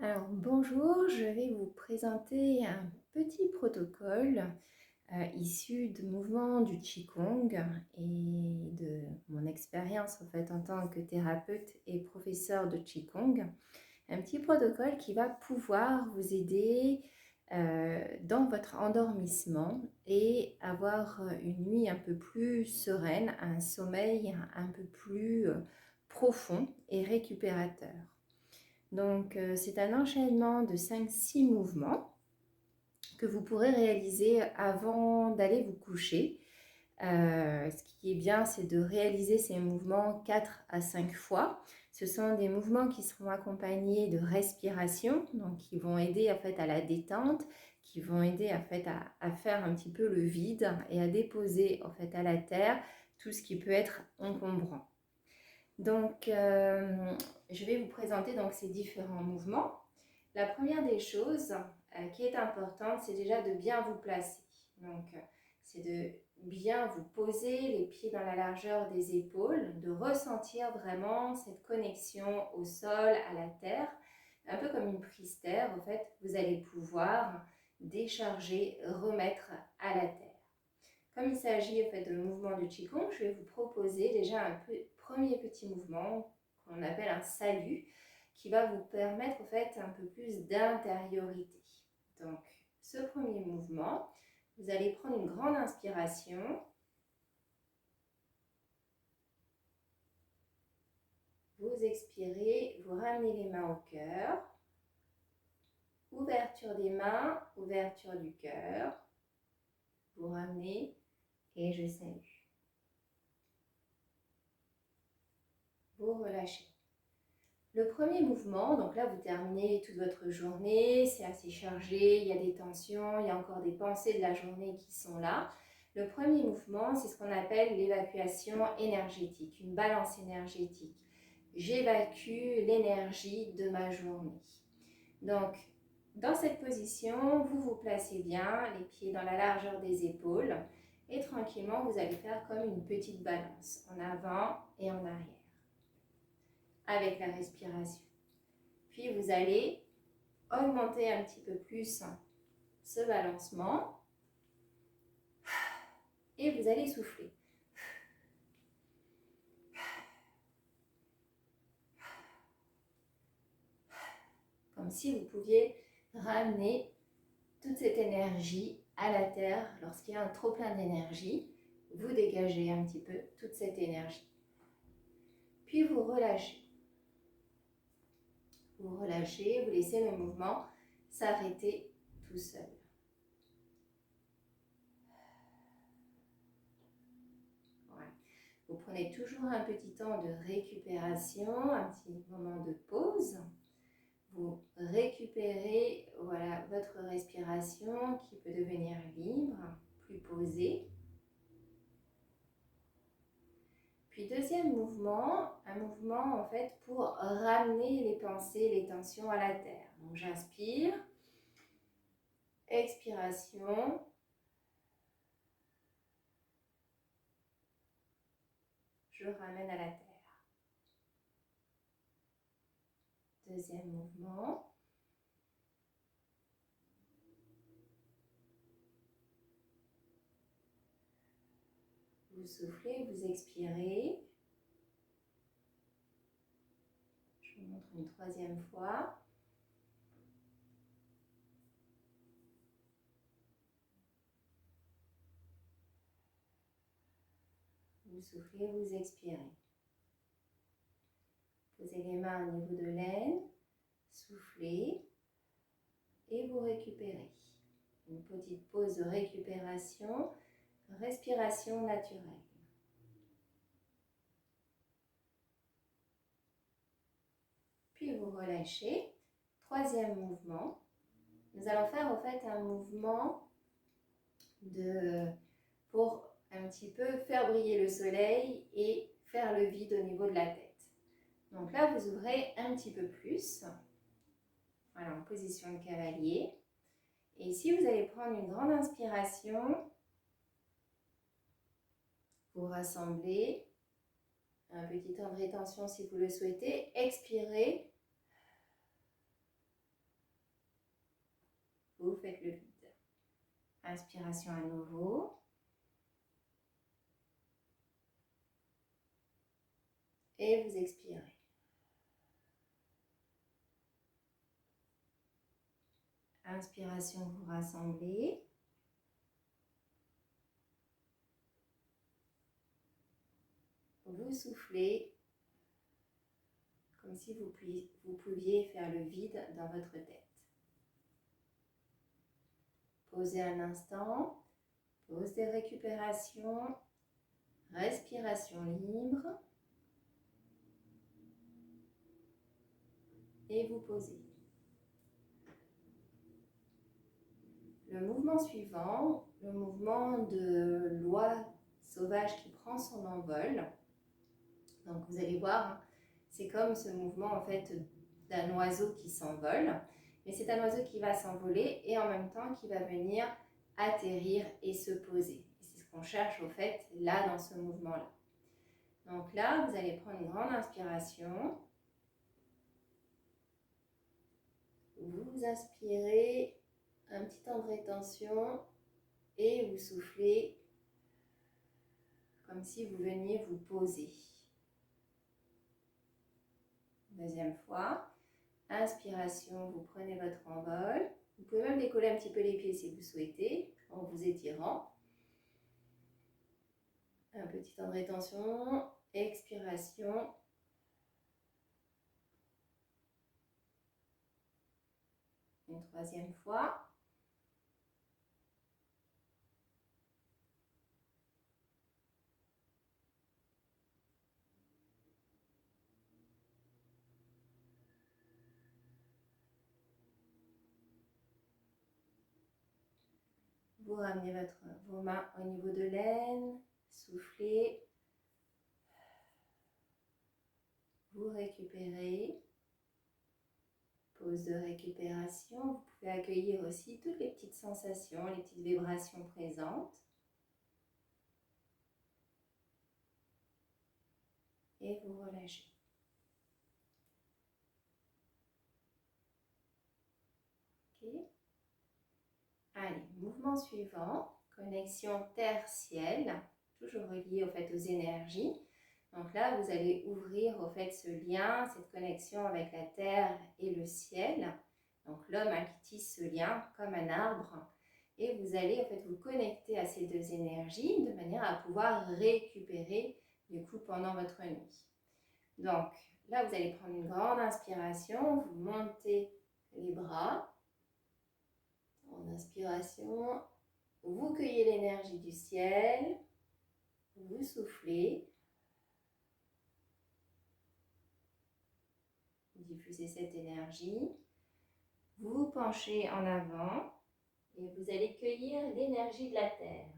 Alors bonjour, je vais vous présenter un petit protocole issu de mouvements du Qigong et de mon expérience en fait en tant que thérapeute et professeur de Qigong. Un petit protocole qui va pouvoir vous aider dans votre endormissement et avoir une nuit un peu plus sereine, un sommeil un peu plus profond et récupérateur. Donc, c'est un enchaînement de 5-6 mouvements que vous pourrez réaliser avant d'aller vous coucher. Ce qui est bien, c'est de réaliser ces mouvements 4 à 5 fois. Ce sont des mouvements qui seront accompagnés de respiration, donc qui vont aider en fait à la détente, qui vont aider en fait à faire un petit peu le vide et à déposer en fait à la terre tout ce qui peut être encombrant. Donc, je vais vous présenter donc ces différents mouvements. La première des choses qui est importante, c'est déjà de bien vous placer. Donc, c'est de bien vous poser les pieds dans la largeur des épaules, de ressentir vraiment cette connexion au sol, à la terre, un peu comme une prise terre. En fait, vous allez pouvoir décharger, remettre à la terre. Comme il s'agit en fait de mouvement de Qigong, je vais vous proposer déjà un premier petit mouvement qu'on appelle un salut, qui va vous permettre en fait un peu plus d'intériorité. Donc, ce premier mouvement, vous allez prendre une grande inspiration. Vous expirez, vous ramenez les mains au cœur. Ouverture des mains, ouverture du cœur. Vous ramenez et je salue. Vous relâchez. Le premier mouvement, donc là vous terminez toute votre journée, c'est assez chargé, il y a des tensions, il y a encore des pensées de la journée qui sont là. Le premier mouvement, c'est ce qu'on appelle l'évacuation énergétique, une balance énergétique. J'évacue l'énergie de ma journée. Donc, dans cette position, vous vous placez bien, les pieds dans la largeur des épaules, et tranquillement, vous allez faire comme une petite balance, en avant et en arrière, avec la respiration. Puis vous allez augmenter un petit peu plus ce balancement et vous allez souffler. Comme si vous pouviez ramener toute cette énergie à la terre. Lorsqu'il y a un trop plein d'énergie, vous dégagez un petit peu toute cette énergie. Puis vous relâchez. Vous relâchez, vous laissez le mouvement s'arrêter tout seul. Voilà. Vous prenez toujours un petit temps de récupération, un petit moment de pause. Vous récupérez voilà, votre respiration qui peut devenir libre, plus posée. Puis deuxième mouvement, un mouvement en fait pour ramener les pensées, les tensions à la terre. Donc j'inspire, expiration, je ramène à la terre. Deuxième mouvement. Vous soufflez, vous expirez. Je vous montre une troisième fois. Vous soufflez, vous expirez. Posez les mains au niveau de l'aine, soufflez et vous récupérez. Une petite pause de récupération, respiration naturelle. Puis vous relâchez. Troisième mouvement. Nous allons faire en fait un mouvement pour un petit peu faire briller le soleil et faire le vide au niveau de la tête. Donc là, vous ouvrez un petit peu plus. Voilà, en position de cavalier. Et ici, vous allez prendre une grande inspiration. Vous rassemblez. Un petit temps de rétention si vous le souhaitez. Expirez. faites le vide. Inspiration à nouveau. Et vous expirez. Inspiration, vous rassemblez. Vous soufflez comme si vous pouviez faire le vide dans votre tête. Posez un instant, pause de récupération, respiration libre et vous posez. Le mouvement suivant, le mouvement de l'oie sauvage qui prend son envol. Donc vous allez voir, hein, c'est comme ce mouvement en fait d'un oiseau qui s'envole, mais c'est un oiseau qui va s'envoler et en même temps qui va venir atterrir et se poser. C'est ce qu'on cherche au fait là dans ce mouvement-là. Donc là, vous allez prendre une grande inspiration. Vous inspirez un petit temps de rétention et vous soufflez comme si vous veniez vous poser. Deuxième fois. Inspiration, vous prenez votre envol. Vous pouvez même décoller un petit peu les pieds si vous souhaitez, en vous étirant. Un petit temps de rétention. Expiration. Une troisième fois. Vous ramenez vos mains au niveau de l'aine. Soufflez. Vous récupérez. Pause de récupération. Vous pouvez accueillir aussi toutes les petites sensations, les petites vibrations présentes. Et vous relâchez. Ok. Allez, mouvement suivant. Connexion terre-ciel. Toujours relié au fait aux énergies. Donc là, vous allez ouvrir au fait ce lien, cette connexion avec la terre et le ciel. Donc l'homme qui tisse ce lien comme un arbre. Et vous allez en fait vous connecter à ces deux énergies de manière à pouvoir récupérer du coup pendant votre nuit. Donc là, vous allez prendre une grande inspiration, vous montez les bras. En inspiration, vous cueillez l'énergie du ciel, vous soufflez. Diffusez cette énergie. Vous vous penchez en avant et vous allez cueillir l'énergie de la terre.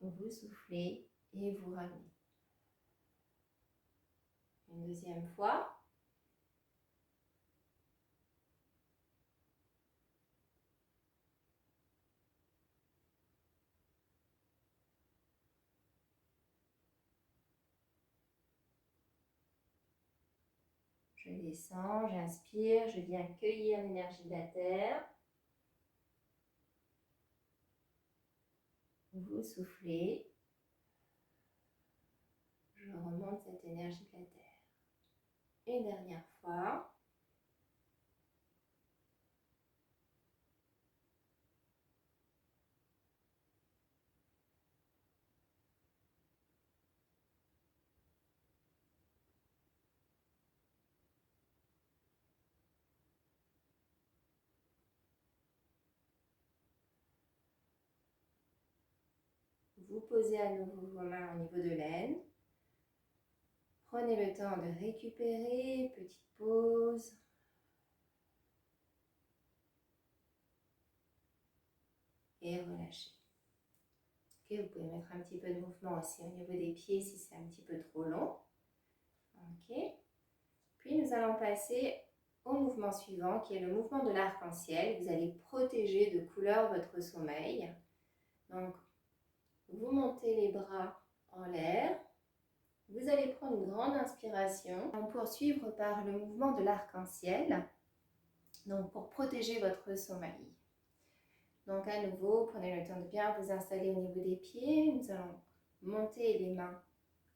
Vous soufflez et vous ramenez. Une deuxième fois. Je descends, j'inspire, je viens cueillir l'énergie de la terre. Vous soufflez. Je remonte cette énergie de la terre. Une dernière fois. Vous posez à nouveau vos mains au niveau de l'aine. Prenez le temps de récupérer, petite pause. Et relâchez. Ok, vous pouvez mettre un petit peu de mouvement aussi au niveau des pieds si c'est un petit peu trop long. Ok. Puis nous allons passer au mouvement suivant qui est le mouvement de l'arc-en-ciel. Vous allez protéger de couleur votre sommeil. Donc, vous montez les bras en l'air. Vous allez prendre une grande inspiration. On poursuivre par le mouvement de l'arc-en-ciel. Donc, pour protéger votre sommeil. Donc, à nouveau, prenez le temps de bien vous installer au niveau des pieds. Nous allons monter les mains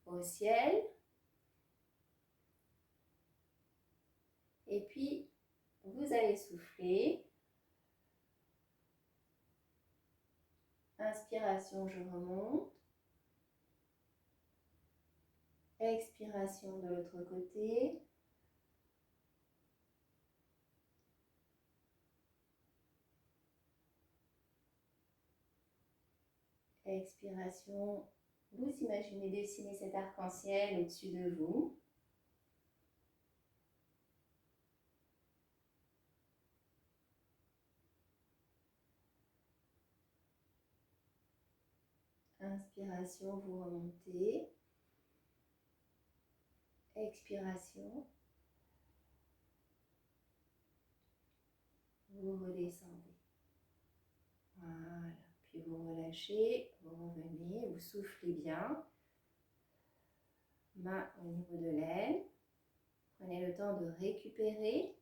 au ciel. Et puis, vous allez souffler. Inspiration, je remonte. Expiration de l'autre côté. Expiration, vous imaginez dessiner cet arc-en-ciel au-dessus de vous. Inspiration, vous remontez. Expiration, vous redescendez. Voilà. Puis vous relâchez, vous revenez, vous soufflez bien. Main au niveau de l'aile. Prenez le temps de récupérer.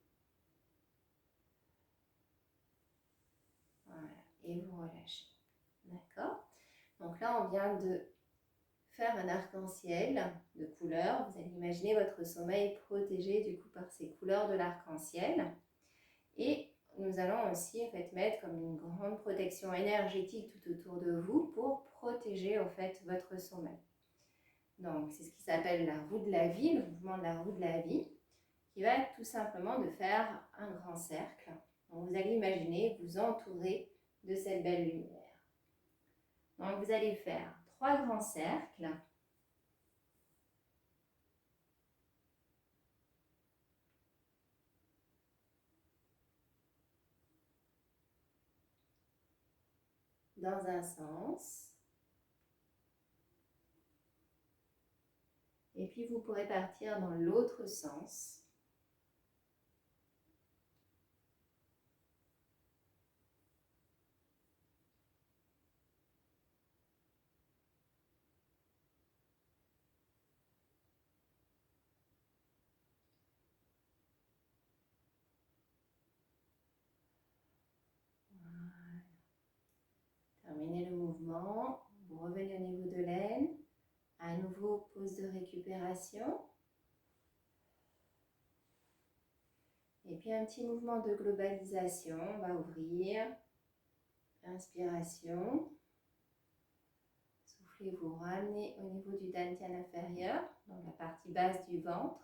Voilà. Et vous relâchez. D'accord? Donc là, on vient de faire un arc-en-ciel de couleurs. Vous allez imaginer votre sommeil protégé du coup par ces couleurs de l'arc-en-ciel. Et nous allons aussi en fait mettre comme une grande protection énergétique tout autour de vous pour protéger en fait votre sommeil. Donc c'est ce qui s'appelle la roue de la vie, le mouvement de la roue de la vie, qui va être tout simplement de faire un grand cercle. Donc vous allez imaginer vous entourer de cette belle lumière. Donc vous allez faire 3 grands cercles. Dans un sens. Et puis vous pourrez partir dans l'autre sens. Voilà. Terminez le mouvement. Vous revenez au niveau de l'aine. À nouveau, pause de récupération. Et puis un petit mouvement de globalisation. On va ouvrir. Inspiration. Soufflez, vous ramenez au niveau du dantian inférieur, dans la partie basse du ventre.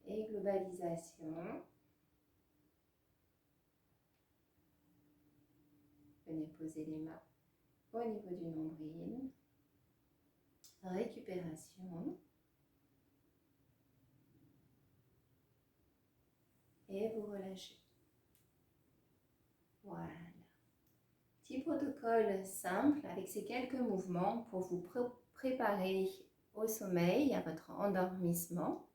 Et globalisation. Venez poser les mains au niveau du nombril. Récupération. Et vous relâchez. Voilà. Petit protocole simple avec ces quelques mouvements pour vous préparer au sommeil, à votre endormissement.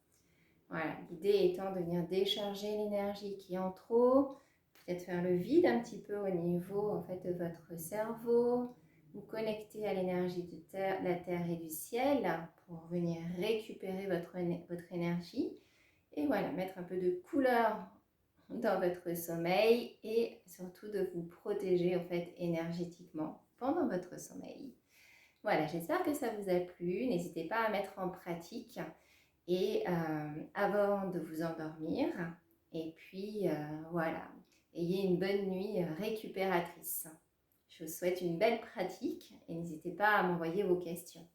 Voilà, l'idée étant de venir décharger l'énergie qui est en trop, peut-être faire le vide un petit peu au niveau en fait, de votre cerveau, vous connecter à l'énergie de la terre et du ciel pour venir récupérer votre énergie et voilà, mettre un peu de couleur dans votre sommeil et surtout de vous protéger en fait énergétiquement pendant votre sommeil. Voilà, j'espère que ça vous a plu. N'hésitez pas à mettre en pratique et avant de vous endormir. Et puis voilà, ayez une bonne nuit récupératrice. Je vous souhaite une belle pratique et n'hésitez pas à m'envoyer vos questions.